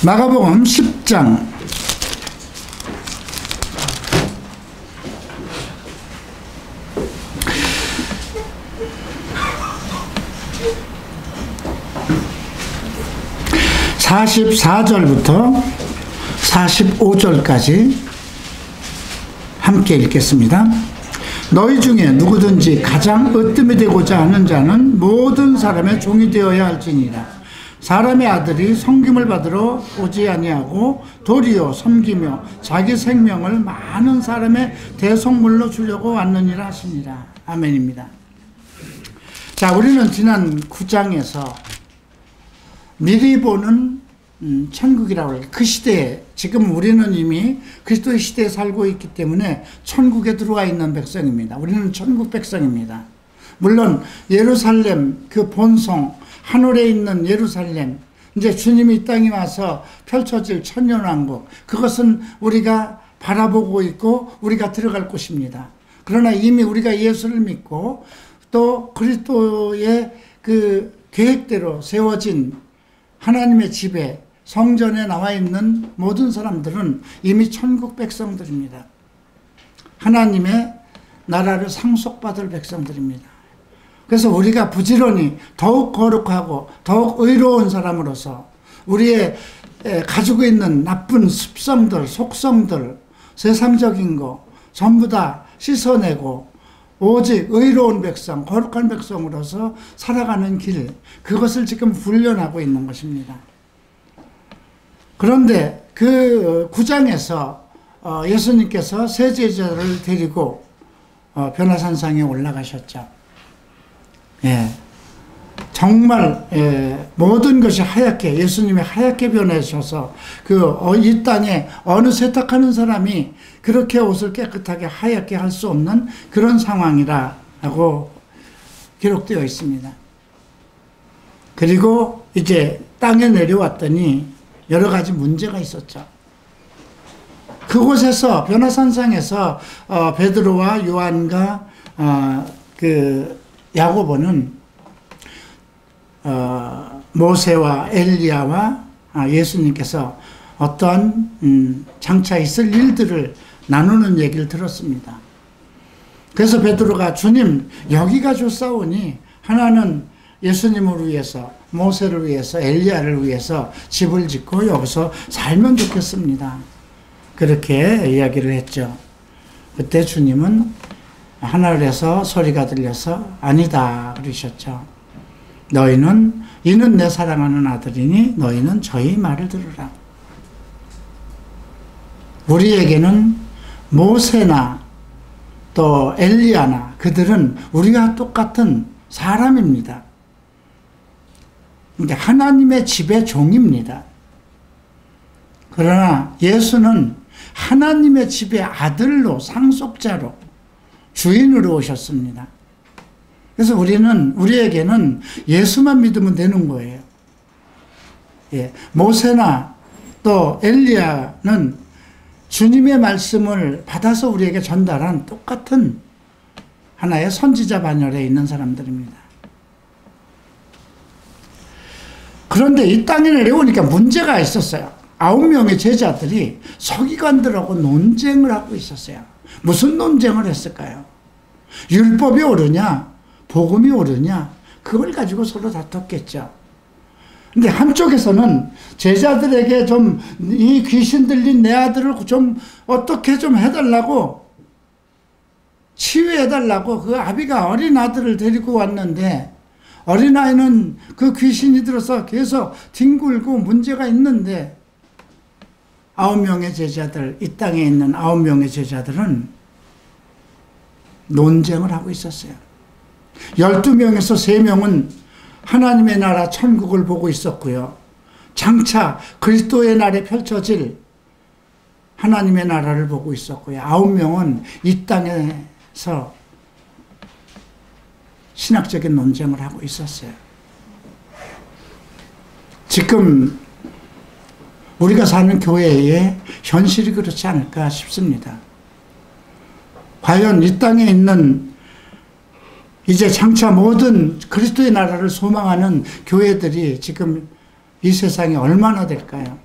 마가복음 10장 44절부터 45절까지 함께 읽겠습니다. 너희 중에 누구든지 가장 으뜸이 되고자 하는 자는 모든 사람의 종이 되어야 할지니라. 사람의 아들이 섬김을 받으러 오지 아니하고 도리어 섬기며 자기 생명을 많은 사람의 대속물로 주려고 왔느니라 하시니라. 아멘입니다. 자, 우리는 지난 9장에서 미리 보는 천국이라고 해요. 그 시대에, 지금 우리는 이미 그리스도의 시대에 살고 있기 때문에 천국에 들어와 있는 백성입니다. 우리는 천국 백성입니다. 물론 예루살렘, 그 본성, 하늘에 있는 예루살렘, 이제 주님이 이 땅에 와서 펼쳐질 천년왕국, 그것은 우리가 바라보고 있고 우리가 들어갈 곳입니다. 그러나 이미 우리가 예수를 믿고 또 그리스도의 그 계획대로 세워진 하나님의 집에, 성전에 나와 있는 모든 사람들은 이미 천국 백성들입니다. 하나님의 나라를 상속받을 백성들입니다. 그래서 우리가 부지런히 더욱 거룩하고 더욱 의로운 사람으로서 우리의 가지고 있는 나쁜 습성들, 속성들, 세상적인 거 전부 다 씻어내고 오직 의로운 백성, 거룩한 백성으로서 살아가는 길, 그것을 지금 훈련하고 있는 것입니다. 그런데 그 9장에서 예수님께서 세 제자를 데리고 변화산상에 올라가셨죠. 예, 정말 모든 것이 하얗게, 예수님이 하얗게 변하셔서 이 땅에 어느 세탁하는 사람이 그렇게 옷을 깨끗하게 하얗게 할 수 없는 그런 상황이라고 기록되어 있습니다. 그리고 이제 땅에 내려왔더니 여러 가지 문제가 있었죠. 그곳에서, 변화산상에서 베드로와 요한과 야고보는 모세와 엘리야와 예수님께서 어떠한 장차 있을 일들을 나누는 얘기를 들었습니다. 그래서 베드로가 주님, 여기가 좋사오니 하나는 예수님을 위해서, 모세를 위해서, 엘리야를 위해서 집을 짓고 여기서 살면 좋겠습니다. 그렇게 이야기를 했죠. 그때 주님은 하늘에서 소리가 들려서 아니다 그러셨죠. 이는 내 사랑하는 아들이니 너희는 저희 말을 들으라. 우리에게는 모세나 또 엘리야나 그들은 우리와 똑같은 사람입니다. 그러니까 하나님의 집의 종입니다. 그러나 예수는 하나님의 집의 아들로, 상속자로, 주인으로 오셨습니다. 그래서 우리에게는 예수만 믿으면 되는 거예요. 예, 모세나 또 엘리야는 주님의 말씀을 받아서 우리에게 전달한 똑같은 하나의 선지자 반열에 있는 사람들입니다. 그런데 이 땅에 내려오니까 문제가 있었어요. 9명의 제자들이 서기관들하고 논쟁을 하고 있었어요. 무슨 논쟁을 했을까요? 율법이 옳으냐, 복음이 옳으냐, 그걸 가지고 서로 다퉜겠죠. 근데 한쪽에서는 제자들에게 좀 이 귀신 들린 내 아들을 좀 어떻게 좀 해달라고, 치유해달라고, 그 아비가 어린 아들을 데리고 왔는데 어린아이는 그 귀신이 들어서 계속 뒹굴고 문제가 있는데 9명의 제자들, 이 땅에 있는 9명의 제자들은 논쟁을 하고 있었어요. 12명에서 3명은 하나님의 나라 천국을 보고 있었고요. 장차 그리스도의 날에 펼쳐질 하나님의 나라를 보고 있었고요. 9명은 이 땅에서 신학적인 논쟁을 하고 있었어요. 지금 우리가 사는 교회의 현실이 그렇지 않을까 싶습니다. 과연 이 땅에 있는 이제 장차 모든 그리스도의 나라를 소망하는 교회들이 지금 이 세상에 얼마나 될까요?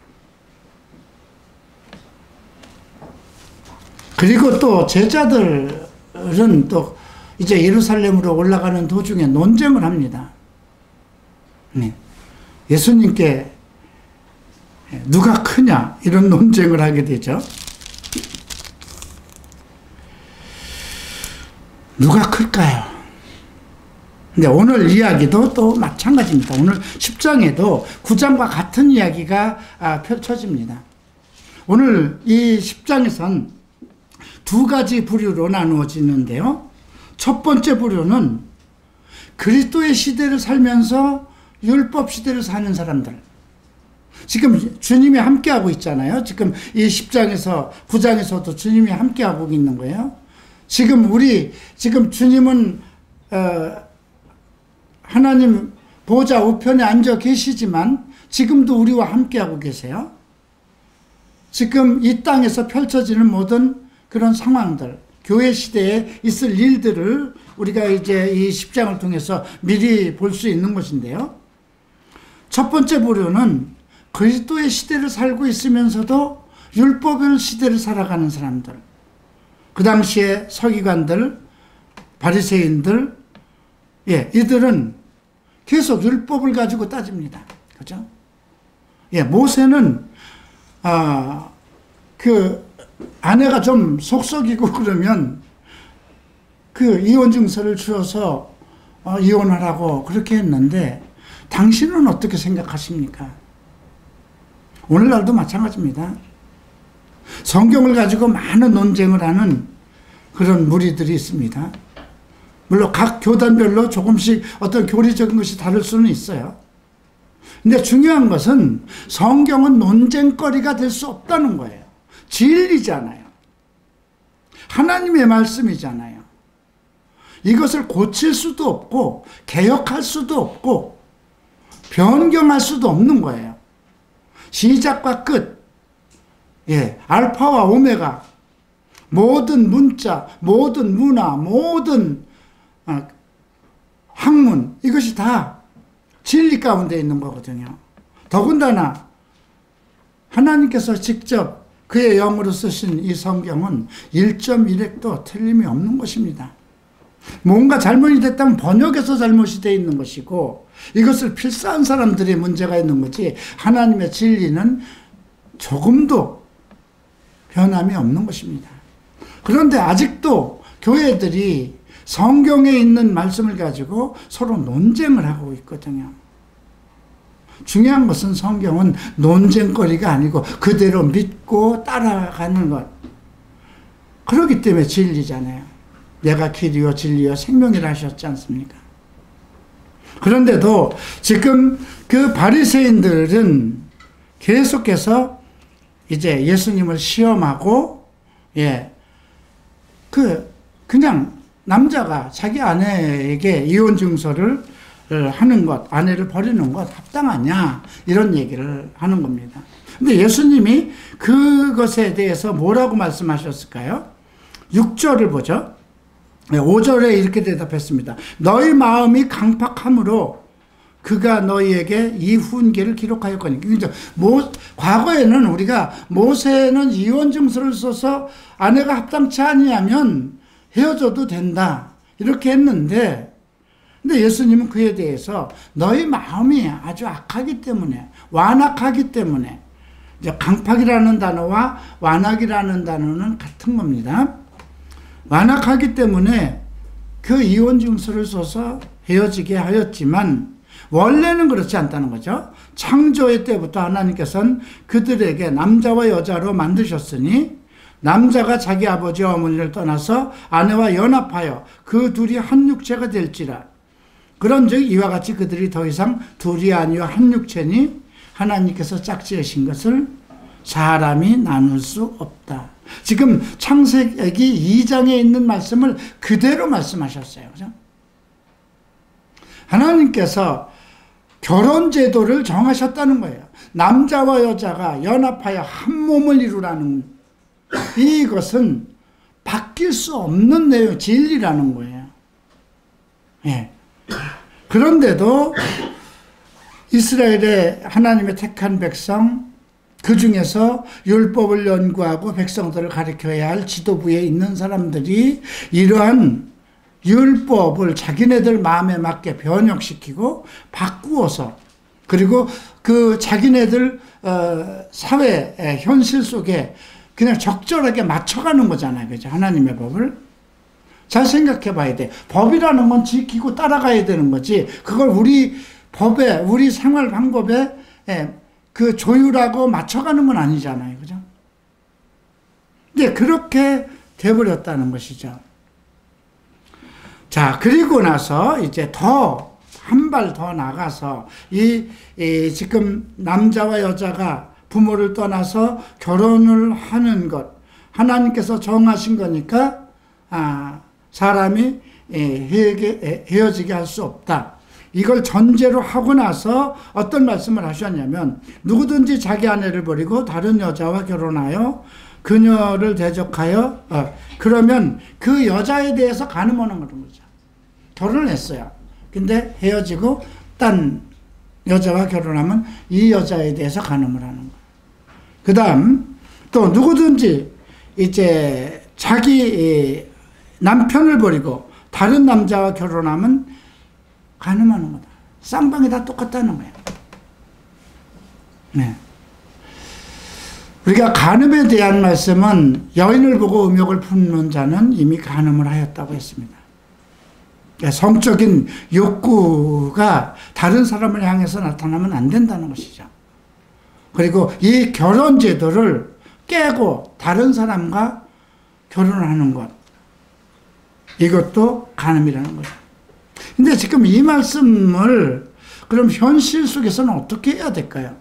그리고 또 제자들은 또 이제 예루살렘으로 올라가는 도중에 논쟁을 합니다. 네. 예수님께 누가 크냐 이런 논쟁을 하게 되죠. 누가 클까요? 근데 오늘 이야기도 또 마찬가지입니다. 오늘 10장에도 9장과 같은 이야기가 펼쳐집니다. 오늘 이 10장에선 두 가지 부류로 나누어지는데요. 첫 번째 부류는 그리스도의 시대를 살면서 율법 시대를 사는 사람들. 지금 주님이 함께하고 있잖아요. 지금 이 10장에서 9장에서도 주님이 함께하고 있는 거예요. 지금 주님은 하나님 보좌 우편에 앉아 계시지만 지금도 우리와 함께하고 계세요. 지금 이 땅에서 펼쳐지는 모든 그런 상황들, 교회 시대에 있을 일들을 우리가 이제 이 10장을 통해서 미리 볼 수 있는 것인데요. 첫 번째 부류는 그리스도의 시대를 살고 있으면서도 율법의 시대를 살아가는 사람들. 그 당시에 서기관들, 바리새인들, 이들은 계속 율법을 가지고 따집니다. 그죠? 모세는, 아내가 좀 속썩이고 그러면 이혼 증서를 주어서 이혼하라고 그렇게 했는데, 당신은 어떻게 생각하십니까? 오늘날도 마찬가지입니다. 성경을 가지고 많은 논쟁을 하는 그런 무리들이 있습니다. 물론 각 교단별로 조금씩 어떤 교리적인 것이 다를 수는 있어요. 근데 중요한 것은 성경은 논쟁거리가 될 수 없다는 거예요. 진리잖아요. 하나님의 말씀이잖아요. 이것을 고칠 수도 없고 개혁할 수도 없고 변경할 수도 없는 거예요. 시작과 끝, 알파와 오메가, 모든 문자, 모든 문화, 모든 학문, 이것이 다 진리 가운데 있는 거거든요. 더군다나 하나님께서 직접 그의 영으로 쓰신 이 성경은 1.1획도 틀림이 없는 것입니다. 뭔가 잘못이 됐다면 번역에서 잘못이 되어 있는 것이고, 이것을 필사한 사람들의 문제가 있는 거지, 하나님의 진리는 조금도 변함이 없는 것입니다. 그런데 아직도 교회들이 성경에 있는 말씀을 가지고 서로 논쟁을 하고 있거든요. 중요한 것은 성경은 논쟁거리가 아니고 그대로 믿고 따라가는 것. 그렇기 때문에 진리잖아요. 내가 길이요 진리요 생명이라 하셨지 않습니까? 그런데도 지금 그 바리새인들은 계속해서 이제 예수님을 시험하고, 그냥 남자가 자기 아내에게 이혼 증서를 하는 것, 아내를 버리는 것 합당하냐, 이런 얘기를 하는 겁니다. 근데 예수님이 그것에 대해서 뭐라고 말씀하셨을까요? 6절을 보죠. 5절에 이렇게 대답했습니다. 너희 마음이 강팍함으로 그가 너희에게 이 훈계를 기록하였거니. 과거에는 우리가 모세는 이혼 증서를 써서 아내가 합당치 아니하면 헤어져도 된다, 이렇게 했는데, 근데 예수님은 그에 대해서 너희 마음이 아주 악하기 때문에, 완악하기 때문에, 이제 강팍이라는 단어와 완악이라는 단어는 같은 겁니다. 완악하기 때문에 그 이혼 증서를 써서 헤어지게 하였지만 원래는 그렇지 않다는 거죠. 창조의 때부터 하나님께서는 그들에게 남자와 여자로 만드셨으니 남자가 자기 아버지와 어머니를 떠나서 아내와 연합하여 그 둘이 한 육체가 될지라. 그런즉 이와 같이 그들이 더 이상 둘이 아니요 한 육체니 하나님께서 짝지으신 것을 사람이 나눌 수 없다. 지금 창세기 2장에 있는 말씀을 그대로 말씀하셨어요. 그죠? 하나님께서 결혼 제도를 정하셨다는 거예요. 남자와 여자가 연합하여 한 몸을 이루라는, 이것은 바뀔 수 없는 내용, 진리라는 거예요. 그런데도 이스라엘의 하나님의 택한 백성, 그 중에서 율법을 연구하고 백성들을 가르쳐야 할 지도부에 있는 사람들이 이러한 율법을 자기네들 마음에 맞게 변형시키고 바꾸어서, 그리고 그 자기네들 사회 현실 속에 그냥 적절하게 맞춰가는 거잖아요. 그죠? 하나님의 법을. 잘 생각해 봐야 돼. 법이라는 건 지키고 따라가야 되는 거지. 그걸 우리 법에, 우리 생활 방법에 그 조율하고 맞춰가는 건 아니잖아요. 그죠? 근데 그렇게 돼버렸다는 것이죠. 자, 그리고 나서 이제 한 발 더 나가서 지금 남자와 여자가 부모를 떠나서 결혼을 하는 것, 하나님께서 정하신 거니까 사람이 헤어지게 할 수 없다. 이걸 전제로 하고 나서 어떤 말씀을 하셨냐면, 누구든지 자기 아내를 버리고 다른 여자와 결혼하여 그녀를 대적하여 그러면 그 여자에 대해서 간음하는 거죠. 결혼을 했어요. 근데 헤어지고 딴 여자와 결혼하면 이 여자에 대해서 간음을 하는 거예요. 그 다음 또 누구든지 이제 자기 남편을 버리고 다른 남자와 결혼하면 간음하는 거다. 쌍방이 다 똑같다는 거예요. 네. 우리가 간음에 대한 말씀은 여인을 보고 음욕을 품는 자는 이미 간음을 하였다고 했습니다. 성적인 욕구가 다른 사람을 향해서 나타나면 안 된다는 것이죠. 그리고 이 결혼 제도를 깨고 다른 사람과 결혼하는 것, 이것도 간음이라는 거죠. 근데 지금 이 말씀을 그럼 현실 속에서는 어떻게 해야 될까요?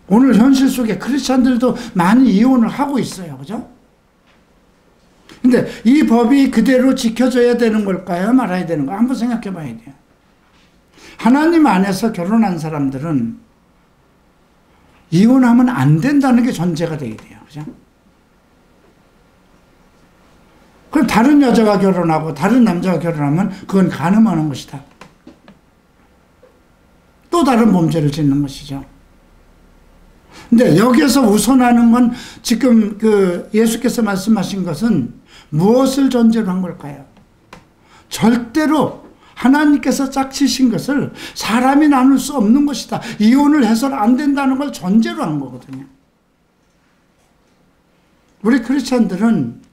오늘 현실 속에 크리스찬들도 많이 이혼을 하고 있어요. 그죠? 근데 이 법이 그대로 지켜져야 되는 걸까요? 말아야 되는 거? 한번 생각해 봐야 돼요. 하나님 안에서 결혼한 사람들은 이혼하면 안 된다는 게 전제가 돼야 돼요. 그죠? 그럼 다른 여자와 결혼하고 다른 남자와 결혼하면 그건 간음하는 것이다. 또 다른 범죄를 짓는 것이죠. 근데 여기에서 우선하는 건 지금 예수께서 말씀하신 것은 무엇을 전제로 한 걸까요? 절대로 하나님께서 짝지신 것을 사람이 나눌 수 없는 것이다. 이혼을 해서는 안 된다는 걸 전제로 한 거거든요. 우리 크리스찬들은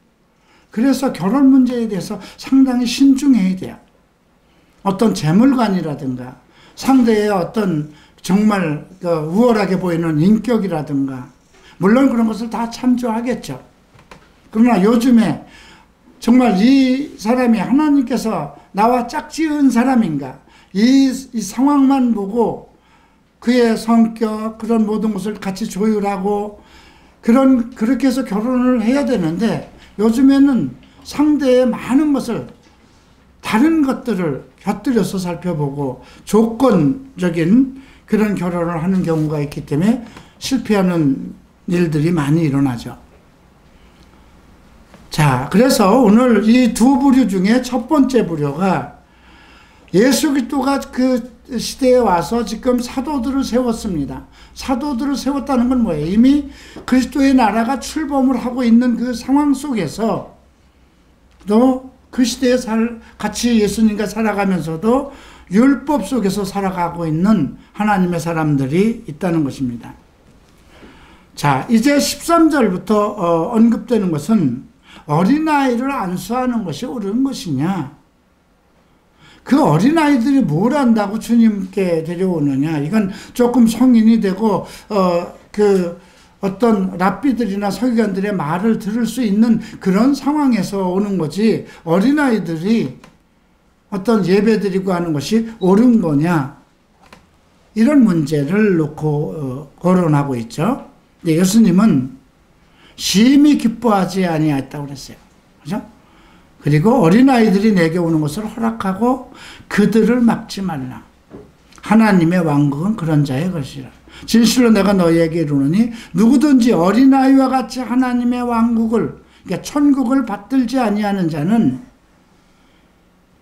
그래서 결혼 문제에 대해서 상당히 신중해야 돼요. 어떤 재물관이라든가 상대의 어떤 정말 우월하게 보이는 인격이라든가, 물론 그런 것을 다 참조하겠죠. 그러나 요즘에 정말 이 사람이 하나님께서 나와 짝지은 사람인가, 이 상황만 보고 그의 성격, 그런 모든 것을 같이 조율하고 그렇게 해서 결혼을 해야 되는데, 요즘에는 상대의 많은 것을, 다른 것들을 곁들여서 살펴보고 조건적인 그런 결혼을 하는 경우가 있기 때문에 실패하는 일들이 많이 일어나죠. 자, 그래서 오늘 이 두 부류 중에 첫 번째 부류가 예수 그리스도가 그 시대에 와서 지금 사도들을 세웠습니다. 사도들을 세웠다는 건 뭐예요? 이미 그리스도의 나라가 출범을 하고 있는 그 상황 속에서 또 그 시대에 같이 예수님과 살아가면서도 율법 속에서 살아가고 있는 하나님의 사람들이 있다는 것입니다. 자, 이제 13절부터 언급되는 것은 어린아이를 안수하는 것이 옳은 것이냐, 그 어린아이들이 뭘 안다고 주님께 데려오느냐, 이건 조금 성인이 되고 어떤 랍비들이나 서기관들의 말을 들을 수 있는 그런 상황에서 오는 거지, 어린아이들이 어떤 예배드리고 하는 것이 옳은 거냐, 이런 문제를 놓고 거론하고 있죠. 예수님은 심히 기뻐하지 아니하였다고 그랬어요. 그죠? 그리고 어린아이들이 내게 오는 것을 허락하고 그들을 막지 말라. 하나님의 왕국은 그런 자의 것이라. 진실로 내가 너희에게 이르노니 누구든지 어린아이와 같이 하나님의 왕국을, 그러니까 천국을 받들지 아니하는 자는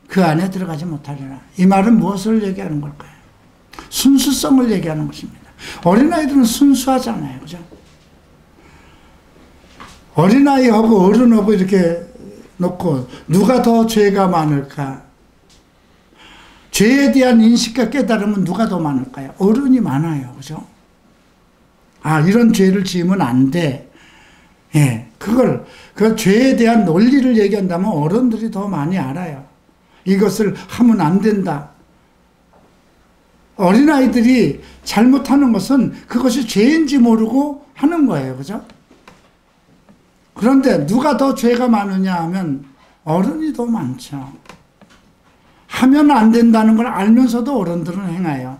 그 안에 들어가지 못하리라. 이 말은 무엇을 얘기하는 걸까요? 순수성을 얘기하는 것입니다. 어린아이들은 순수하잖아요. 그죠? 어린아이하고 어른하고 이렇게 놓고 누가 더 죄가 많을까? 죄에 대한 인식과 깨달음은 누가 더 많을까요? 어른이 많아요. 그죠? 아, 이런 죄를 지으면 안 돼. 예, 그 죄에 대한 논리를 얘기한다면 어른들이 더 많이 알아요. 이것을 하면 안 된다. 어린아이들이 잘못하는 것은 그것이 죄인지 모르고 하는 거예요. 그죠? 그런데 누가 더 죄가 많으냐 하면 어른이 더 많죠. 하면 안 된다는 걸 알면서도 어른들은 행해요.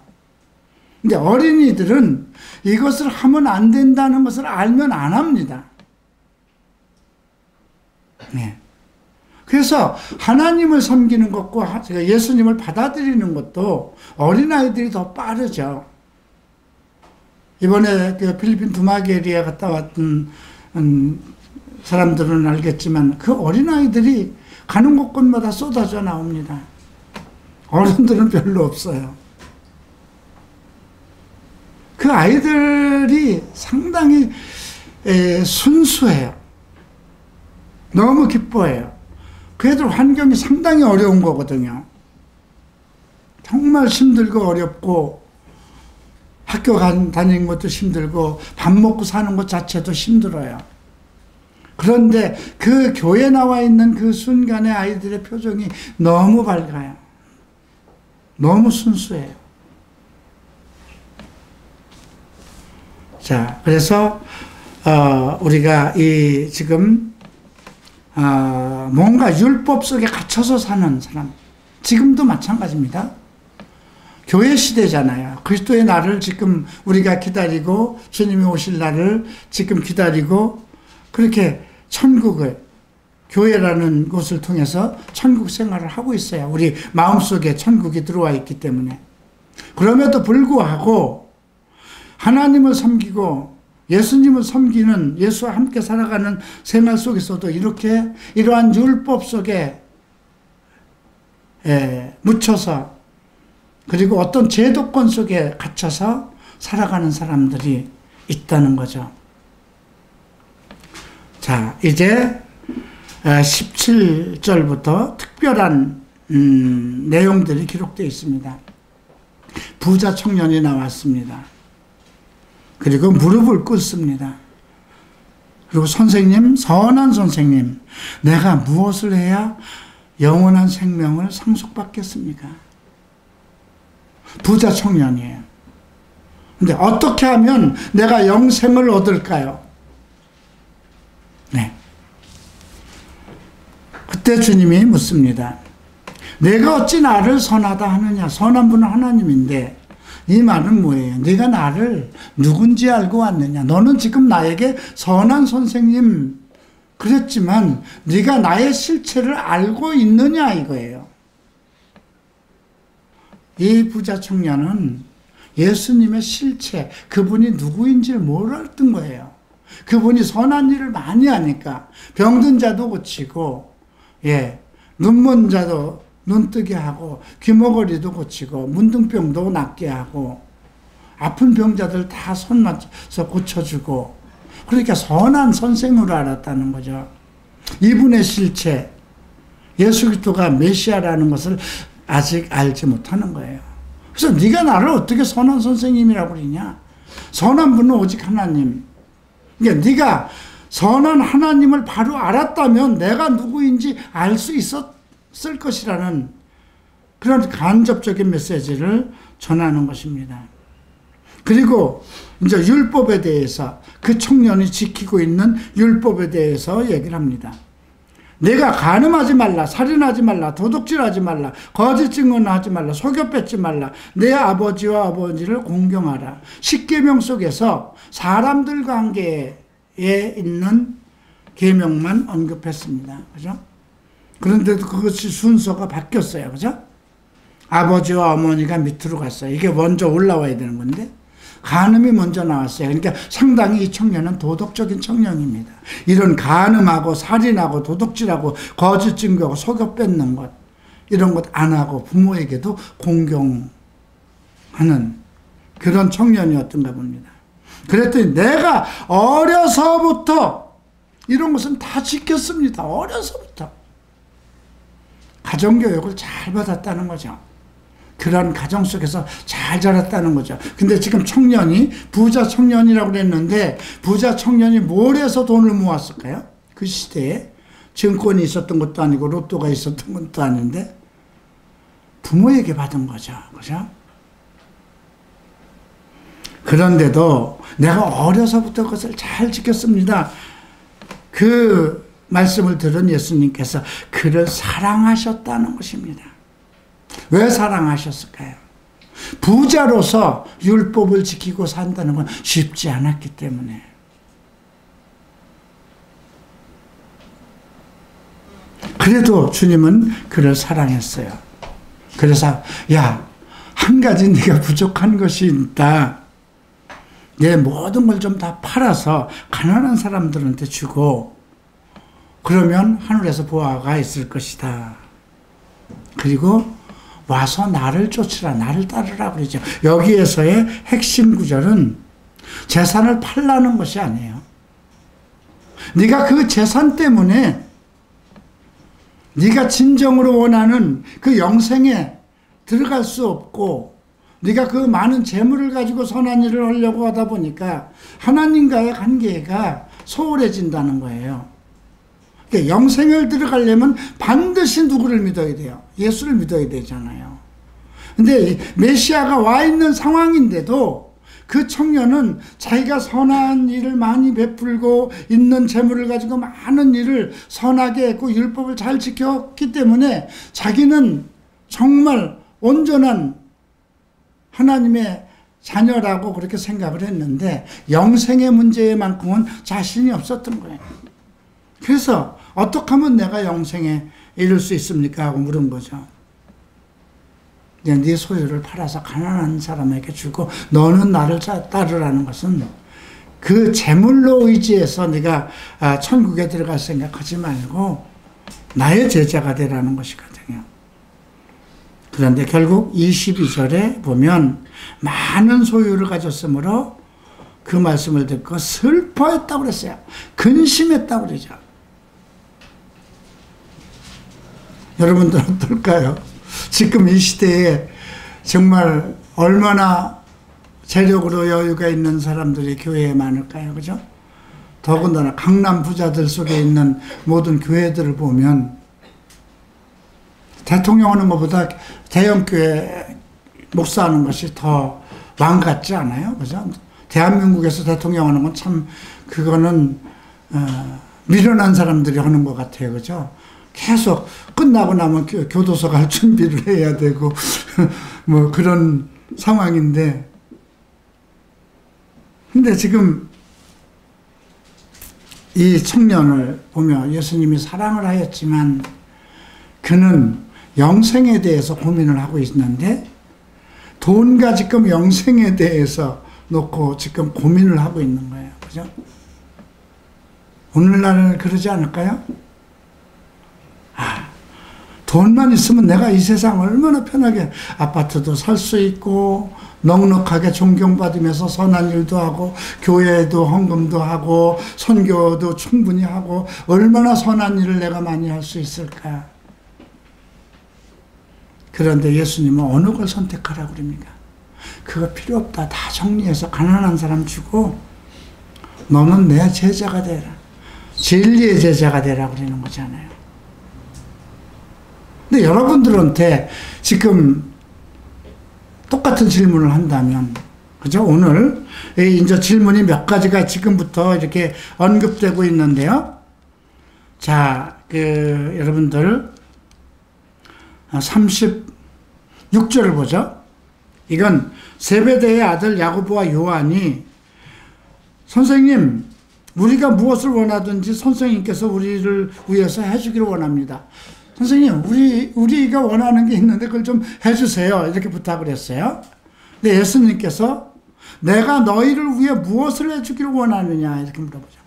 근데 어린이들은 이것을 하면 안 된다는 것을 알면 안 합니다. 네. 그래서 하나님을 섬기는 것과 예수님을 받아들이는 것도 어린아이들이 더 빠르죠. 이번에 그 필리핀 두마게리에 갔다 왔던 사람들은 알겠지만 그 어린아이들이 가는 곳곳마다 쏟아져 나옵니다. 어른들은 별로 없어요. 그 아이들이 상당히 순수해요. 너무 기뻐해요. 그 애들 환경이 상당히 어려운 거거든요. 정말 힘들고 어렵고 학교 다니는 것도 힘들고 밥 먹고 사는 것 자체도 힘들어요. 그런데 그 교회 나와 있는 그 순간의 아이들의 표정이 너무 밝아요. 너무 순수해요. 자, 그래서 우리가 지금 뭔가 율법 속에 갇혀서 사는 사람, 지금도 마찬가지입니다. 교회 시대잖아요. 그리스도의 날을 지금 우리가 기다리고 주님이 오실 날을 지금 기다리고 그렇게 천국을 교회라는 곳을 통해서 천국 생활을 하고 있어요. 우리 마음속에 천국이 들어와 있기 때문에. 그럼에도 불구하고 하나님을 섬기고 예수님을 섬기는 예수와 함께 살아가는 생활 속에서도 이러한 율법 속에 묻혀서 그리고 어떤 제도권 속에 갇혀서 살아가는 사람들이 있다는 거죠. 자, 이제 17절부터 특별한 내용들이 기록되어 있습니다. 부자 청년이 나왔습니다. 그리고 무릎을 꿇습니다. 그리고 선생님, 선한 선생님, 내가 무엇을 해야 영원한 생명을 상속받겠습니까? 부자 청년이에요. 근데 어떻게 하면 내가 영생을 얻을까요? 네. 그때 주님이 묻습니다. 내가 어찌 나를 선하다 하느냐? 선한 분은 하나님인데 이 말은 뭐예요? 네가 나를 누군지 알고 왔느냐? 너는 지금 나에게 선한 선생님 그랬지만 네가 나의 실체를 알고 있느냐 이거예요. 이 부자 청년은 예수님의 실체, 그분이 누구인지를 몰랐던 거예요. 그분이 선한 일을 많이 하니까 병든 자도 고치고 눈먼 자도 눈뜨게 하고 귀머거리도 고치고 문둥병도 낫게 하고 아픈 병자들 다 손 맞춰서 고쳐주고 그러니까 선한 선생으로 알았다는 거죠. 이분의 실체, 예수 그리스도가 메시아라는 것을 아직 알지 못하는 거예요. 그래서 네가 나를 어떻게 선한 선생님이라고 그러냐? 선한 분은 오직 하나님. 그러니까 네가 선한 하나님을 바로 알았다면 내가 누구인지 알 수 있었을 것이라는 그런 간접적인 메시지를 전하는 것입니다. 그리고 이제 율법에 대해서 그 청년이 지키고 있는 율법에 대해서 얘기를 합니다. 내가 간음하지 말라, 살인하지 말라, 도둑질하지 말라, 거짓 증언하지 말라, 속여 뺏지 말라, 내 아버지와 아버지를 공경하라. 십계명 속에서 사람들 관계에 있는 계명만 언급했습니다. 그죠? 그런데도 그것이 순서가 바뀌었어요. 그죠? 아버지와 어머니가 밑으로 갔어요. 이게 먼저 올라와야 되는 건데 간음이 먼저 나왔어요. 그러니까 상당히 이 청년은 도덕적인 청년입니다. 이런 간음하고 살인하고 도둑질하고 거짓 증거하고 속여 뺏는 것 이런 것 안 하고 부모에게도 공경하는 그런 청년이었던가 봅니다. 그랬더니 내가 어려서부터 이런 것은 다 지켰습니다. 어려서부터. 가정교육을 잘 받았다는 거죠. 그런 가정 속에서 잘 자랐다는 거죠. 근데 지금 청년이 부자 청년이라고 그랬는데 부자 청년이 뭘 해서 돈을 모았을까요? 그 시대에 증권이 있었던 것도 아니고 로또가 있었던 것도 아닌데 부모에게 받은 거죠. 그죠? 그런데도 내가 어려서부터 그것을 잘 지켰습니다. 그 말씀을 들은 예수님께서 그를 사랑하셨다는 것입니다. 왜 사랑하셨을까요? 부자로서 율법을 지키고 산다는 건 쉽지 않았기 때문에. 그래도 주님은 그를 사랑했어요. 그래서 야, 한 가지 네가 부족한 것이 있다. 내 모든 걸 좀 다 팔아서 가난한 사람들한테 주고 그러면 하늘에서 보화가 있을 것이다. 그리고 와서 나를 쫓으라, 나를 따르라 그러죠. 여기에서의 핵심 구절은 재산을 팔라는 것이 아니에요. 네가 그 재산 때문에 네가 진정으로 원하는 그 영생에 들어갈 수 없고 네가 그 많은 재물을 가지고 선한 일을 하려고 하다 보니까 하나님과의 관계가 소홀해진다는 거예요. 그러니까 영생을 들어가려면 반드시 누구를 믿어야 돼요? 예수를 믿어야 되잖아요. 근데 메시아가 와 있는 상황인데도 그 청년은 자기가 선한 일을 많이 베풀고 있는 재물을 가지고 많은 일을 선하게 했고 율법을 잘 지켰기 때문에 자기는 정말 온전한 하나님의 자녀라고 그렇게 생각을 했는데 영생의 문제만큼은 자신이 없었던 거예요. 그래서 어떻게 하면 내가 영생에 이룰 수 있습니까? 하고 물은 거죠. 네 소유를 팔아서 가난한 사람에게 주고 너는 나를 따르라는 것은 그 재물로 의지해서 네가 천국에 들어갈 생각하지 말고 나의 제자가 되라는 것이거든요. 그런데 결국 22절에 보면 많은 소유를 가졌으므로 그 말씀을 듣고 슬퍼했다고 그랬어요. 근심했다고 그러죠. 여러분들은 어떨까요? 지금 이 시대에 정말 얼마나 재력으로 여유가 있는 사람들이 교회에 많을까요? 그죠? 더군다나 강남 부자들 속에 있는 모든 교회들을 보면 대통령 하는 것보다 대형교회 목사하는 것이 더 왕 같지 않아요? 그죠? 대한민국에서 대통령 하는 건 참, 그거는, 미련한 사람들이 하는 것 같아요. 그죠? 계속 끝나고 나면 교도소 갈 준비를 해야 되고, 뭐 그런 상황인데. 근데 지금 이 청년을 보며 예수님이 사랑을 하였지만 그는 영생에 대해서 고민을 하고 있는데 돈과 지금 영생에 대해서 놓고 지금 고민을 하고 있는 거예요. 그죠? 오늘날은 그러지 않을까요? 돈만 있으면 내가 이 세상 얼마나 편하게 아파트도 살 수 있고 넉넉하게 존경받으면서 선한 일도 하고 교회도 헌금도 하고 선교도 충분히 하고 얼마나 선한 일을 내가 많이 할 수 있을까? 그런데 예수님은 어느 걸 선택하라고 그럽니까? 그거 필요 없다. 다 정리해서 가난한 사람 주고 너는 내 제자가 되라. 진리의 제자가 되라 그러는 거잖아요. 근데 여러분들한테 지금 똑같은 질문을 한다면, 그죠? 오늘 이제 질문이 몇 가지가 지금부터 이렇게 언급되고 있는데요. 자, 여러분들 36절을 보죠. 이건 세베대의 아들 야고보와 요한이 선생님, 우리가 무엇을 원하든지 선생님께서 우리를 위해서 해주기를 원합니다. 선생님, 우리가 원하는 게 있는데 그걸 좀 해주세요. 이렇게 부탁을 했어요. 근데 예수님께서 내가 너희를 위해 무엇을 해주기를 원하느냐 이렇게 물어보죠.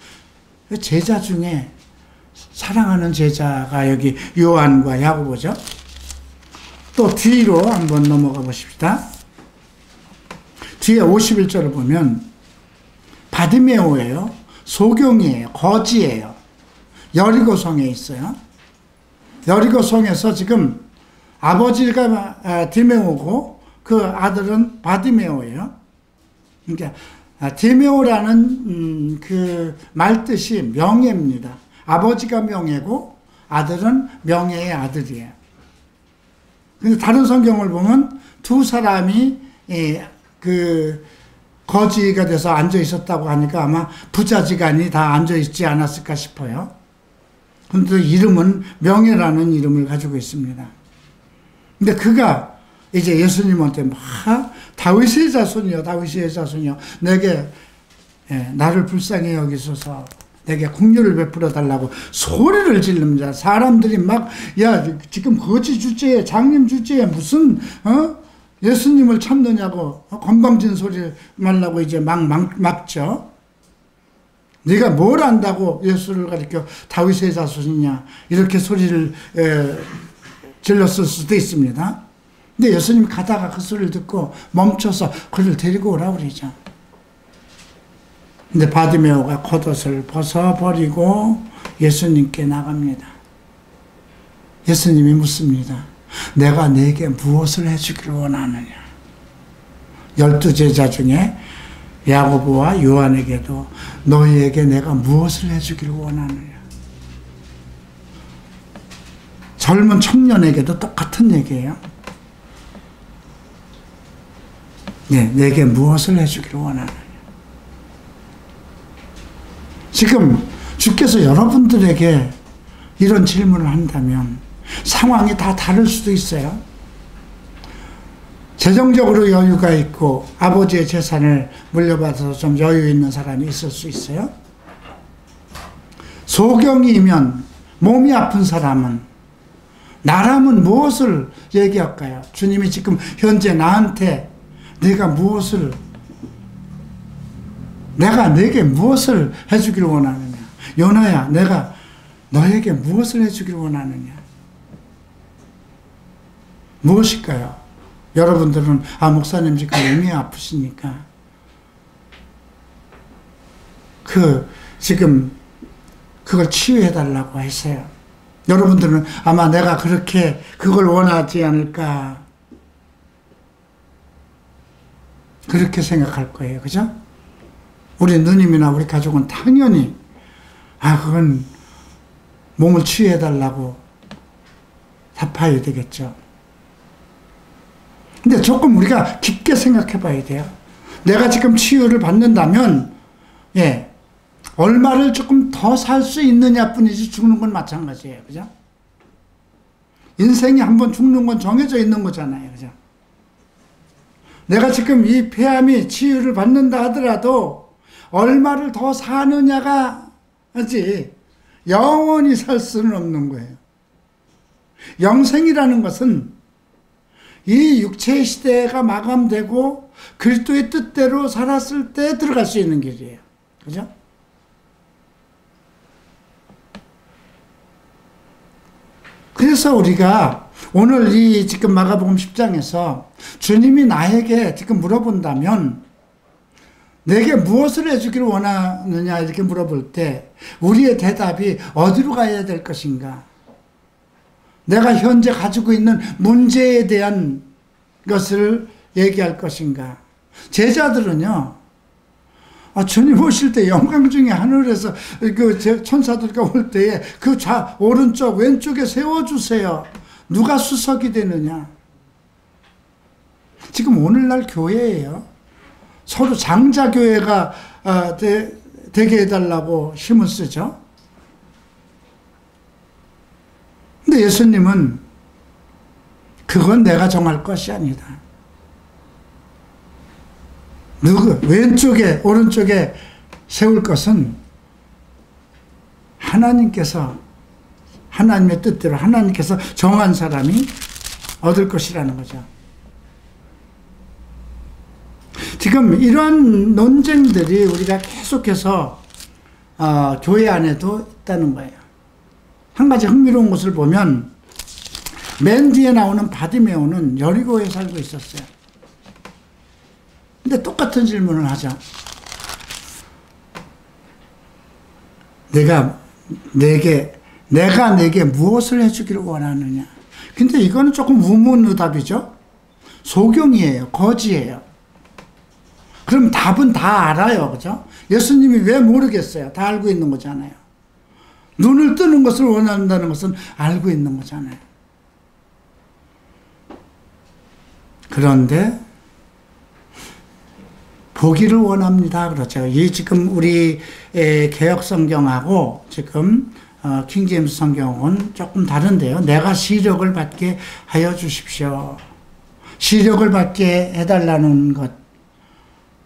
제자 중에 사랑하는 제자가 여기 요한과 야고보죠. 또 뒤로 한번 넘어가 보십시다. 뒤에 51절을 보면 바디메오예요. 소경이에요. 거지예요. 여리고성에 있어요. 여리고성에서 지금 아버지가 디메오고 그 아들은 바디메오예요. 그러니까 디메오라는 그 말뜻이 명예입니다. 아버지가 명예고 아들은 명예의 아들이에요. 근데 다른 성경을 보면 두 사람이 그 거지가 돼서 앉아 있었다고 하니까 아마 부자지간이 다 앉아 있지 않았을까 싶어요. 근데 이름은 명예라는 이름을 가지고 있습니다. 근데 그가 이제 예수님한테 막 다윗의 자손이여 다윗의 자손이여 내게 나를 불쌍히 여기소서 내게 긍휼을 베풀어 달라고 소리를 지릅니다. 사람들이 막 야 지금 거지 주제에 장님 주제에 무슨 예수님을 참느냐고 건방진 소리 말라고 이제 막죠. 네가 뭘 안다고 예수를 가리켜 다윗의 자손이냐 이렇게 소리를 질렀을 수도 있습니다. 근데 예수님이 가다가 그 소리를 듣고 멈춰서 그를 데리고 오라고 그러죠. 근데 바디메오가 겉옷을 벗어버리고 예수님께 나갑니다. 예수님이 묻습니다. 내가 네게 무엇을 해주기를 원하느냐. 12제자 중에 야고보와 요한에게도 너희에게 내가 무엇을 해주기를 원하느냐. 젊은 청년에게도 똑같은 얘기예요. 내게 무엇을 해주기를 원하느냐. 지금 주께서 여러분들에게 이런 질문을 한다면 상황이 다 다를 수도 있어요. 재정적으로 여유가 있고 아버지의 재산을 물려받아서 좀 여유 있는 사람이 있을 수 있어요. 소경이면 몸이 아픈 사람은 나라면 무엇을 얘기할까요? 주님이 지금 현재 나한테 내가 내게 무엇을 해주기를 원하느냐. 요나야 내가 너에게 무엇을 해주기를 원하느냐. 무엇일까요? 여러분들은 목사님 지금 몸이 아프시니까 지금 그걸 치유해달라고 했어요. 여러분들은 아마 내가 그렇게 그걸 원하지 않을까 그렇게 생각할 거예요. 그죠? 우리 누님이나 우리 가족은 당연히 그건 몸을 치유해달라고 답해야 되겠죠. 근데 조금 우리가 깊게 생각해 봐야 돼요. 내가 지금 치유를 받는다면 얼마를 조금 더 살 수 있느냐 뿐이지 죽는 건 마찬가지예요. 그죠? 인생이 한번 죽는 건 정해져 있는 거잖아요. 그죠? 내가 지금 이 폐암이 치유를 받는다 하더라도 얼마를 더 사느냐가 하지 영원히 살 수는 없는 거예요. 영생이라는 것은 이 육체의 시대가 마감되고 그리스도의 뜻대로 살았을 때 들어갈 수 있는 길이에요. 그죠? 그래서 우리가 오늘 이 지금 마가복음 10장에서 주님이 나에게 지금 물어본다면 내게 무엇을 해주기를 원하느냐 이렇게 물어볼 때 우리의 대답이 어디로 가야 될 것인가? 내가 현재 가지고 있는 문제에 대한 것을 얘기할 것인가? 제자들은요, 주님 오실 때 영광 중에 하늘에서 그 천사들과 올 때에 그 오른쪽 왼쪽에 세워주세요. 누가 수석이 되느냐? 지금 오늘날 교회예요. 서로 장자교회가 되게 해달라고 힘을 쓰죠. 근데 예수님은 그건 내가 정할 것이 아니다. 왼쪽에 오른쪽에 세울 것은 하나님의 뜻대로 하나님께서 정한 사람이 얻을 것이라는 거죠. 지금 이런 논쟁들이 우리가 계속해서 교회 안에도 있다는 거예요. 한 가지 흥미로운 것을 보면 맨 뒤에 나오는 바디메오는 여리고에 살고 있었어요. 근데 똑같은 질문을 하죠. 내가 내게 무엇을 해주기를 원하느냐. 근데 이거는 조금 우문의답이죠. 소경이에요. 거지예요. 그럼 답은 다 알아요. 그죠? 예수님이 왜 모르겠어요? 다 알고 있는 거잖아요. 눈을 뜨는 것을 원한다는 것은 알고 있는 거잖아요. 그런데 보기를 원합니다. 그렇죠. 이 지금 우리 개역 성경하고 지금 킹제임스 성경은 조금 다른데요. 내가 시력을 받게 하여 주십시오. 시력을 받게 해달라는 것,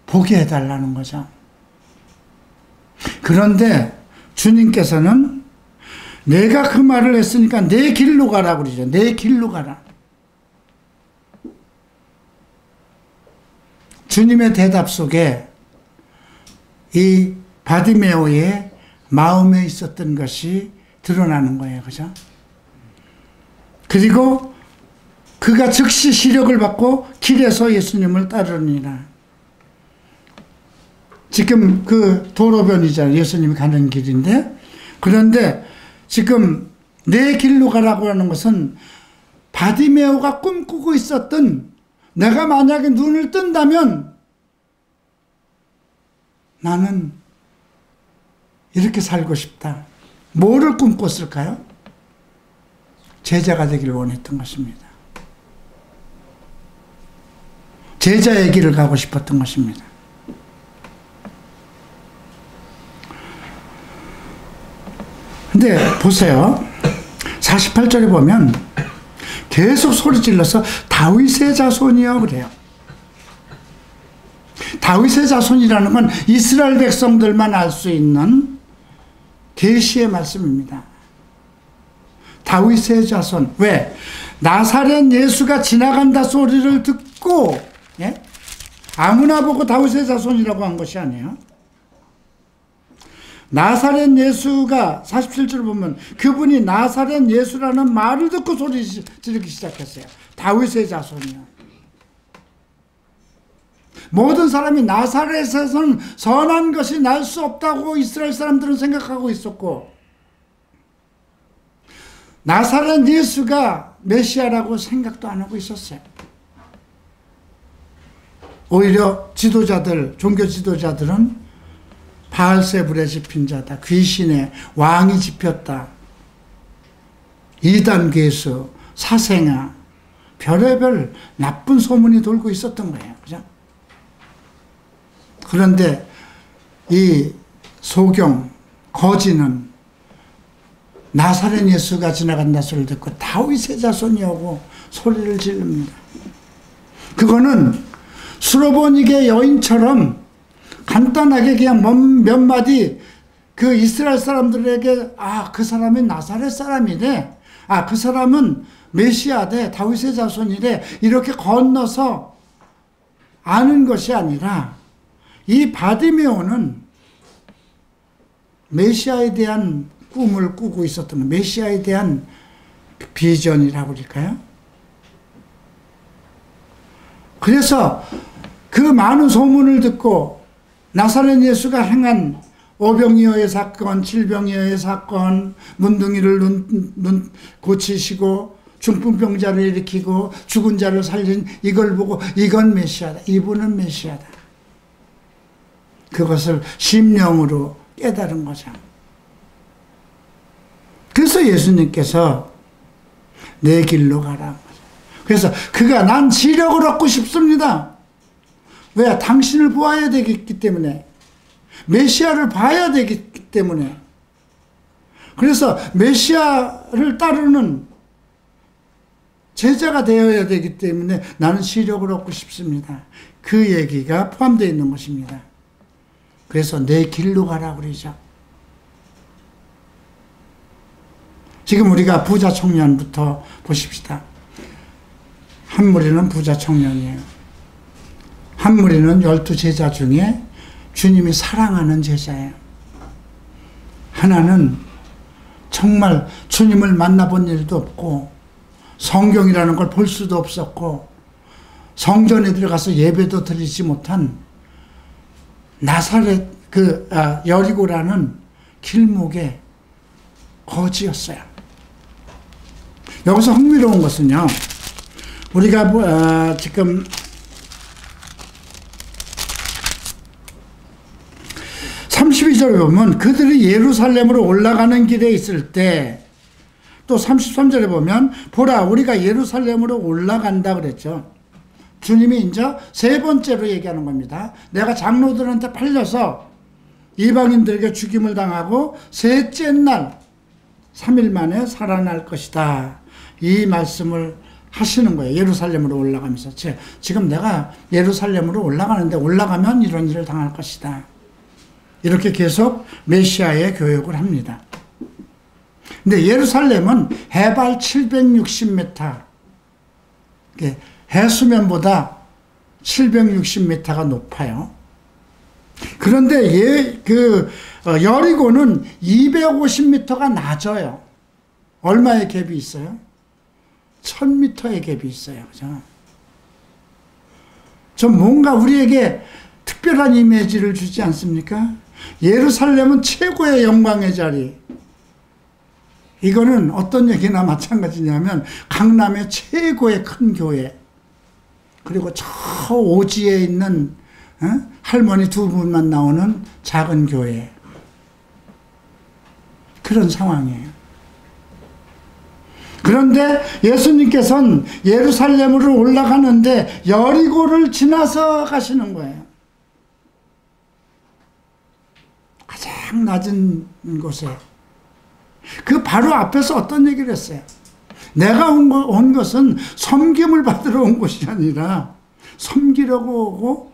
보게 해달라는 거죠. 그런데 주님께서는 내가 그 말을 했으니까 내 길로 가라 그러죠. 내 길로 가라. 주님의 대답 속에 이 바디메오의 마음에 있었던 것이 드러나는 거예요. 그죠? 그리고 그가 즉시 시력을 받고 길에서 예수님을 따르니라. 지금 그 도로변이잖아요. 예수님이 가는 길인데. 그런데 지금 내 길로 가라고 하는 것은 바디메오가 꿈꾸고 있었던, 내가 만약에 눈을 뜬다면 나는 이렇게 살고 싶다. 뭐를 꿈꿨을까요? 제자가 되기를 원했던 것입니다. 제자의 길을 가고 싶었던 것입니다. 근데 보세요. 48절에 보면 계속 소리 질러서 다윗의 자손이요 그래요. 다윗의 자손이라는 건 이스라엘 백성들만 알 수 있는 계시의 말씀입니다. 다윗의 자손. 왜? 나사렛 예수가 지나간다 소리를 듣고, 예? 아무나 보고 다윗의 자손이라고 한 것이 아니에요. 나사렛 예수가 47절 보면 그분이 나사렛 예수라는 말을 듣고 소리 지르기 시작했어요. 다윗의 자손이요. 모든 사람이 나사렛에서는 선한 것이 날 수 없다고 이스라엘 사람들은 생각하고 있었고, 나사렛 예수가 메시아라고 생각도 안 하고 있었어요. 오히려 지도자들, 종교 지도자들은 바알세불에 집힌 자다, 귀신의 왕이 집혔다, 이단 괴수, 사생아, 별의별 나쁜 소문이 돌고 있었던 거예요. 그죠? 그런데 이 소경, 거지는 나사렛 예수가 지나간다 소리를 듣고 다윗의 자손이라고 소리를 지릅니다. 그거는 수로보니게 여인처럼 간단하게 그냥 몇 마디 그 이스라엘 사람들에게, 아, 그 사람이 나사렛 사람이래, 아, 그 사람은 메시아대, 다윗의 자손이래, 이렇게 건너서 아는 것이 아니라 이 바디메오는 메시아에 대한 꿈을 꾸고 있었던, 메시아에 대한 비전이라고 그럴까요? 그래서 그 많은 소문을 듣고 나사렛 예수가 행한 오병이어의 사건, 칠병이어의 사건, 문둥이를 눈 고치시고 중풍병자를 일으키고 죽은 자를 살린 이걸 보고 이건 메시아다, 이분은 메시아다. 그것을 심령으로 깨달은 거죠. 그래서 예수님께서 내 길로 가라. 그래서 그가 난 지력을 얻고 싶습니다. 왜? 당신을 보아야 되기 때문에, 메시아를 봐야 되기 때문에. 그래서 메시아를 따르는 제자가 되어야 되기 때문에 나는 시력을 얻고 싶습니다. 그 얘기가 포함되어 있는 것입니다. 그래서 내 길로 가라 그러죠. 지금 우리가 부자 청년부터 보십시다. 한 무리는 부자 청년이에요. 한 무리는 12제자 중에 주님이 사랑하는 제자예요. 하나는 정말 주님을 만나본 일도 없고 성경이라는 걸 볼 수도 없었고 성전에 들어가서 예배도 드리지 못한 나사렛 여리고라는 길목의 거지였어요. 여기서 흥미로운 것은요, 우리가 지금 32절에 보면 그들이 예루살렘으로 올라가는 길에 있을 때, 또 33절에 보면 보라 우리가 예루살렘으로 올라간다 그랬죠. 주님이 이제 세 번째로 얘기하는 겁니다. 내가 장로들한테 팔려서 이방인들에게 죽임을 당하고 셋째 날 3일 만에 살아날 것이다. 이 말씀을 하시는 거예요. 예루살렘으로 올라가면서. 지금 내가 예루살렘으로 올라가는데 올라가면 이런 일을 당할 것이다. 이렇게 계속 메시아의 교육을 합니다. 근데 예루살렘은 해발 760m, 해수면보다 760m가 높아요. 그런데 여리고는 250m가 낮아요. 얼마의 갭이 있어요? 1000m의 갭이 있어요. 그죠? 좀 뭔가 우리에게 특별한 이미지를 주지 않습니까? 예루살렘은 최고의 영광의 자리. 이거는 어떤 얘기나 마찬가지냐면 강남의 최고의 큰 교회, 그리고 저 오지에 있는 할머니 두 분만 나오는 작은 교회, 그런 상황이에요. 그런데 예수님께서는 예루살렘으로 올라가는데 여리고를 지나서 가시는 거예요. 가장 낮은 곳에. 그 바로 앞에서 어떤 얘기를 했어요? 내가 온 것은 섬김을 받으러 온 것이 아니라 섬기려고 오고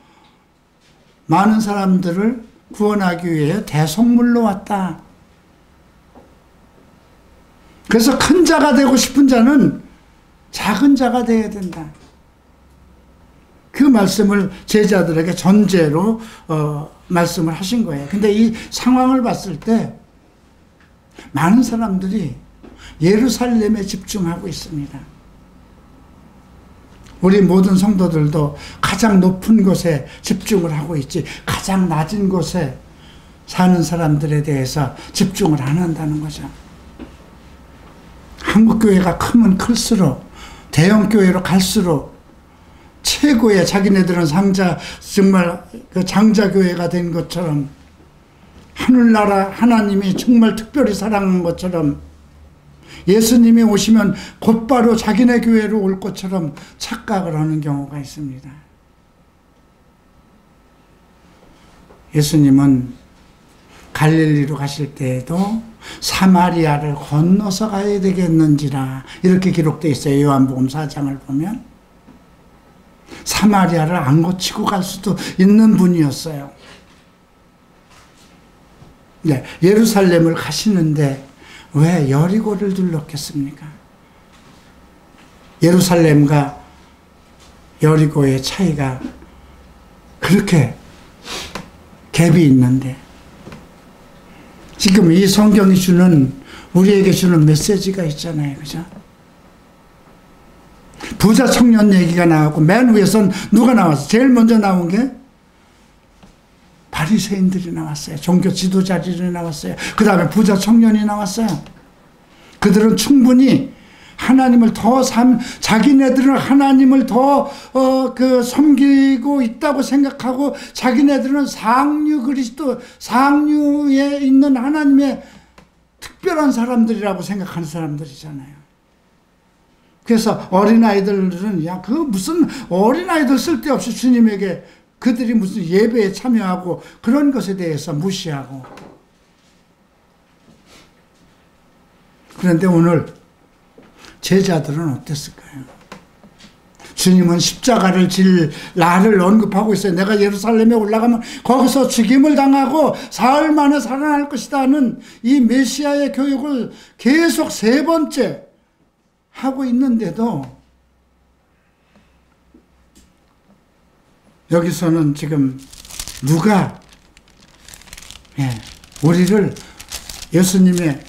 많은 사람들을 구원하기 위해 대속물로 왔다. 그래서 큰 자가 되고 싶은 자는 작은 자가 되어야 된다. 그 말씀을 제자들에게 전제로 말씀을 하신 거예요. 근데 이 상황을 봤을 때 많은 사람들이 예루살렘에 집중하고 있습니다. 우리 모든 성도들도 가장 높은 곳에 집중을 하고 있지, 가장 낮은 곳에 사는 사람들에 대해서 집중을 안 한다는 거죠. 한국교회가 크면 클수록, 대형교회로 갈수록 최고의, 자기네들은 정말 그 장자교회가 된 것처럼, 하늘나라 하나님이 정말 특별히 사랑한 것처럼, 예수님이 오시면 곧바로 자기네 교회로 올 것처럼 착각을 하는 경우가 있습니다. 예수님은 갈릴리로 가실 때에도 사마리아를 건너서 가야 되겠는지라, 이렇게 기록되어 있어요. 요한복음 4장을 보면. 사마리아를 안 거치고 갈 수도 있는 분이었어요. 네, 예루살렘을 가시는데 왜 여리고를 둘렀겠습니까? 예루살렘과 여리고의 차이가 그렇게 갭이 있는데, 지금 이 성경이 우리에게 주는 메시지가 있잖아요. 그죠? 부자 청년 얘기가 나왔고, 맨 위에선 누가 나왔어요? 제일 먼저 나온 게 바리새인들이 나왔어요. 종교 지도자들이 나왔어요. 그 다음에 부자 청년이 나왔어요. 그들은 충분히 하나님을 자기네들은 하나님을 더 섬기고 있다고 생각하고, 자기네들은 상류에 있는 하나님의 특별한 사람들이라고 생각하는 사람들이잖아요. 그래서 어린아이들은 무슨 어린아이들 쓸데없이 주님에게, 그들이 무슨 예배에 참여하고 그런 것에 대해서 무시하고. 그런데 오늘 제자들은 어땠을까요? 주님은 십자가를 질 나를 언급하고 있어요. 내가 예루살렘에 올라가면 거기서 죽임을 당하고 사흘 만에 살아날 것이다 하는 이 메시아의 교육을 계속 세 번째 하고 있는데도, 여기서는 지금 누가 우리를 예수님의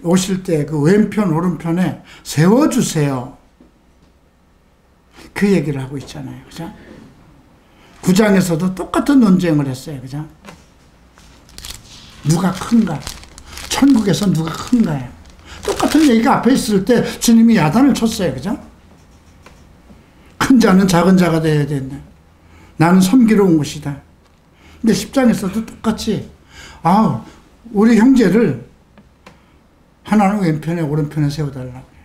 오실 때 그 왼편 오른편에 세워주세요. 그 얘기를 하고 있잖아요. 그죠? 9장에서도 똑같은 논쟁을 했어요. 그죠? 누가 큰가? 천국에서 누가 큰가요? 똑같은 얘기가 앞에 있을 때 주님이 야단을 쳤어요. 그죠? 큰 자는 작은 자가 되어야 된다. 나는 섬기러 온 것이다. 근데 10장에서도 똑같이 우리 형제를 하나는 왼편에 오른편에 세워달라고.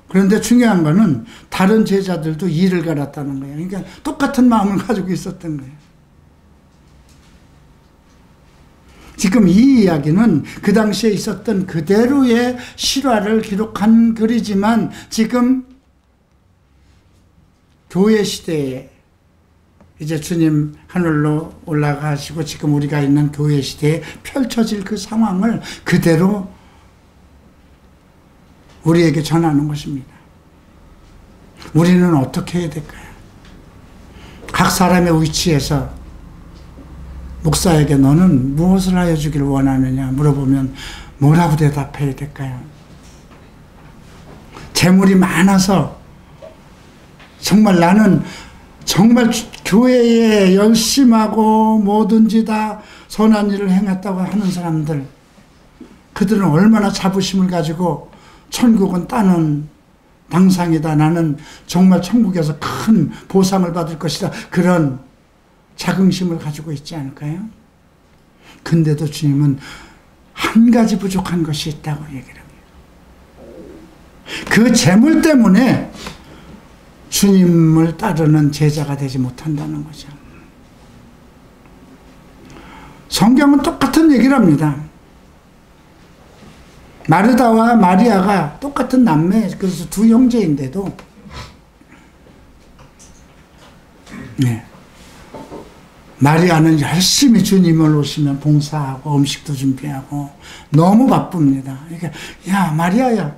그런데 중요한 거는 다른 제자들도 이를 갈았다는 거예요. 그러니까 똑같은 마음을 가지고 있었던 거예요. 지금 이 이야기는 그 당시에 있었던 그대로의 실화를 기록한 글이지만 지금 교회 시대에 이제 주님 하늘로 올라가시고 지금 우리가 있는 교회 시대에 펼쳐질 그 상황을 그대로 우리에게 전하는 것입니다. 우리는 어떻게 해야 될까요? 각 사람의 위치에서 목사에게 너는 무엇을 하여 주기를 원하느냐 물어보면 뭐라고 대답해야 될까요? 재물이 많아서 정말 나는 정말 교회에 열심하고 뭐든지 다 선한 일을 행했다고 하는 사람들, 그들은 얼마나 자부심을 가지고 천국은 따는 당상이다. 나는 정말 천국에서 큰 보상을 받을 것이다. 그런 자긍심을 가지고 있지 않을까요? 근데도 주님은 한 가지 부족한 것이 있다고 얘기를 합니다. 그 재물 때문에 주님을 따르는 제자가 되지 못한다는 거죠. 성경은 똑같은 얘기를 합니다. 마르다와 마리아가 똑같은 남매, 그래서 두 형제인데도 마리아는 열심히 주님을 오시면 봉사하고 음식도 준비하고 너무 바쁩니다. 그러니까 야 마리아야,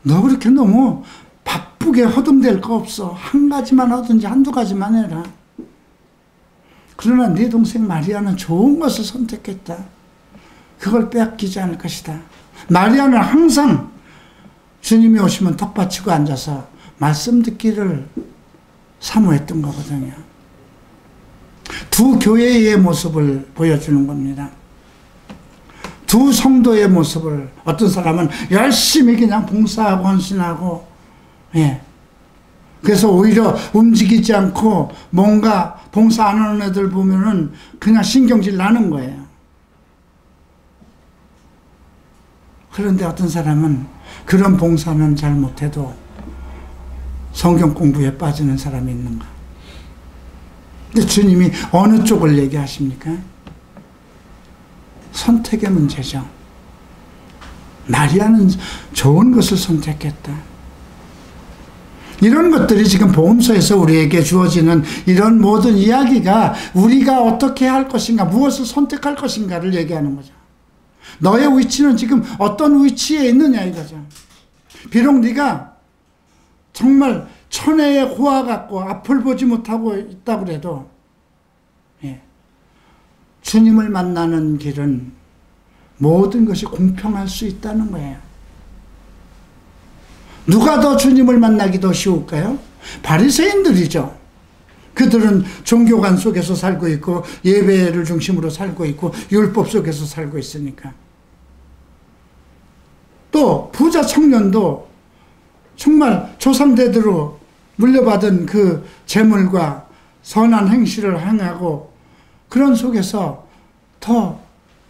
너 그렇게 너무 바쁘게 허둥댈 거 없어. 한 가지만 하든지 한두 가지만 해라. 그러나 네 동생 마리아는 좋은 것을 선택했다. 그걸 빼앗기지 않을 것이다. 마리아는 항상 주님이 오시면 턱 받치고 앉아서 말씀 듣기를 사모했던 거거든요. 두 교회의 모습을 보여주는 겁니다. 두 성도의 모습을, 어떤 사람은 열심히 그냥 봉사하고 헌신하고, 그래서 오히려 움직이지 않고 뭔가 봉사 안 하는 애들 보면은 그냥 신경질 나는 거예요. 그런데 어떤 사람은 그런 봉사는 잘 못해도 성경 공부에 빠지는 사람이 있는가? 근데 주님이 어느 쪽을 얘기하십니까? 선택의 문제죠. 마리아는 좋은 것을 선택했다. 이런 것들이 지금 복음서에서 우리에게 주어지는 이런 모든 이야기가 우리가 어떻게 할 것인가, 무엇을 선택할 것인가를 얘기하는 거죠. 너의 위치는 지금 어떤 위치에 있느냐 이거죠. 비록 네가 정말 천혜의 호화 같고 앞을 보지 못하고 있다고 해도 주님을 만나는 길은 모든 것이 공평할 수 있다는 거예요. 누가 더 주님을 만나기 더 쉬울까요? 바리새인들이죠. 그들은 종교관 속에서 살고 있고 예배를 중심으로 살고 있고 율법 속에서 살고 있으니까. 또 부자 청년도 정말 조상대대로 물려받은 그 재물과 선한 행실을 행하고 그런 속에서 더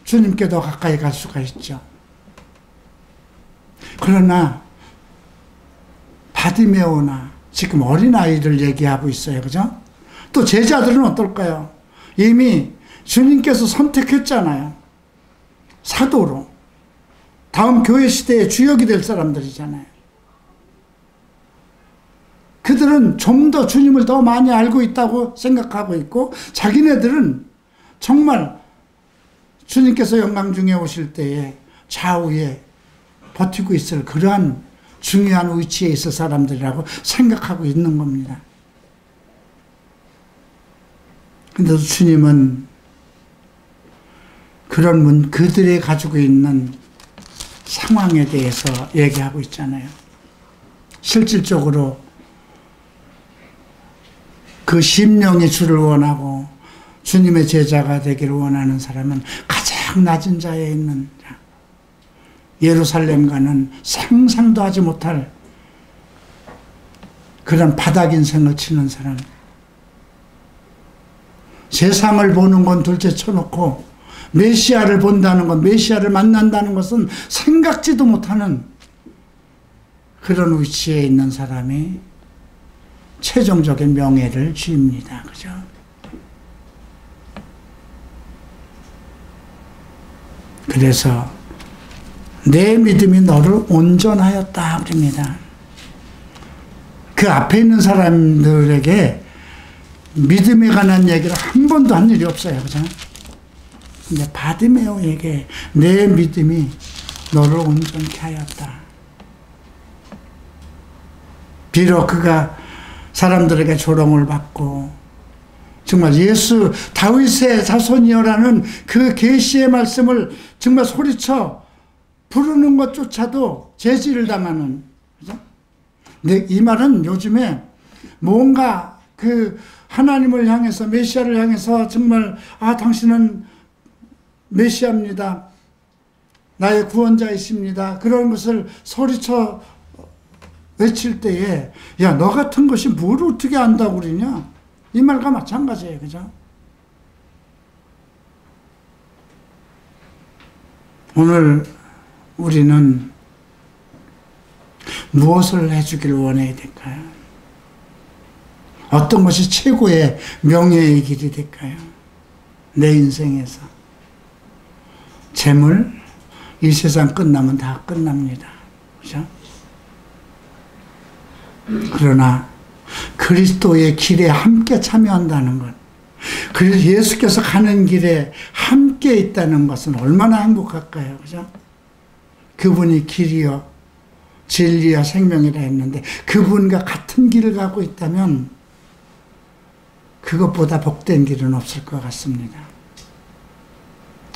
주님께 더 가까이 갈 수가 있죠. 그러나 바디메오나 지금 어린아이를 얘기하고 있어요. 그죠? 또 제자들은 어떨까요? 이미 주님께서 선택했잖아요. 사도로. 다음 교회 시대의 주역이 될 사람들이잖아요. 그들은 좀 더 주님을 더 많이 알고 있다고 생각하고 있고 자기네들은 정말 주님께서 영광 중에 오실 때에 좌우에 버티고 있을 그러한 중요한 위치에 있을 사람들이라고 생각하고 있는 겁니다. 근데 주님은 그런 그들이 가지고 있는 상황에 대해서 얘기하고 있잖아요. 실질적으로 그 심령이 주를 원하고 주님의 제자가 되기를 원하는 사람은 가장 낮은 자에 있는 자, 예루살렘과는 상상도 하지 못할 그런 바닥 인생을 치는 사람, 세상을 보는 건 둘째 쳐놓고 메시아를 본다는 것, 메시아를 만난다는 것은 생각지도 못하는 그런 위치에 있는 사람이 최종적인 명예를 줍니다. 그죠? 그래서 내 믿음이 너를 온전하였다 그럽니다. 그 앞에 있는 사람들에게 믿음에 관한 얘기를 한 번도 한 일이 없어요. 그죠? 근데 바디메오에게 내 믿음이 너를 온전케 하였다. 비록 그가 사람들에게 조롱을 받고 정말 예수 다윗의 자손이여라는 그 계시의 말씀을 정말 소리쳐 부르는 것조차도 제지를 당하는, 그죠? 근데 이 말은 요즘에 뭔가 그 하나님을 향해서 메시아를 향해서 정말 당신은 메시아입니다. 나의 구원자이십니다. 그런 것을 소리쳐 외칠 때에 야, 너 같은 것이 뭘 어떻게 안다고 그러냐? 이 말과 마찬가지예요. 그죠? 오늘 우리는 무엇을 해주길 원해야 될까요? 어떤 것이 최고의 명예의 길이 될까요? 내 인생에서. 재물, 이 세상 끝나면 다 끝납니다. 그죠? 그러나 그리스도의 길에 함께 참여한다는 것, 그래서 예수께서 가는 길에 함께 있다는 것은 얼마나 행복할까요? 그죠? 그분이 길이요 진리와 생명이라 했는데 그분과 같은 길을 가고 있다면 그것보다 복된 길은 없을 것 같습니다.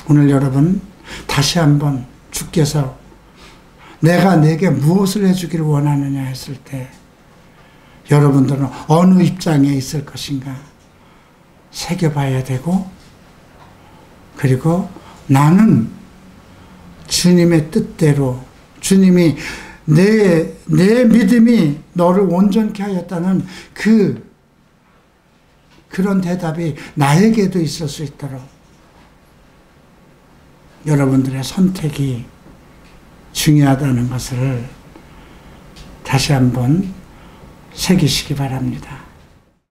오늘 여러분 다시 한번 주께서 내가 내게 무엇을 해주기를 원하느냐 했을 때 여러분들은 어느 입장에 있을 것인가 새겨봐야 되고, 그리고 나는 주님의 뜻대로 주님이 내 믿음이 너를 온전케 하였다는 그런 대답이 나에게도 있을 수 있도록 여러분들의 선택이 중요하다는 것을 다시 한번 새기시기 바랍니다.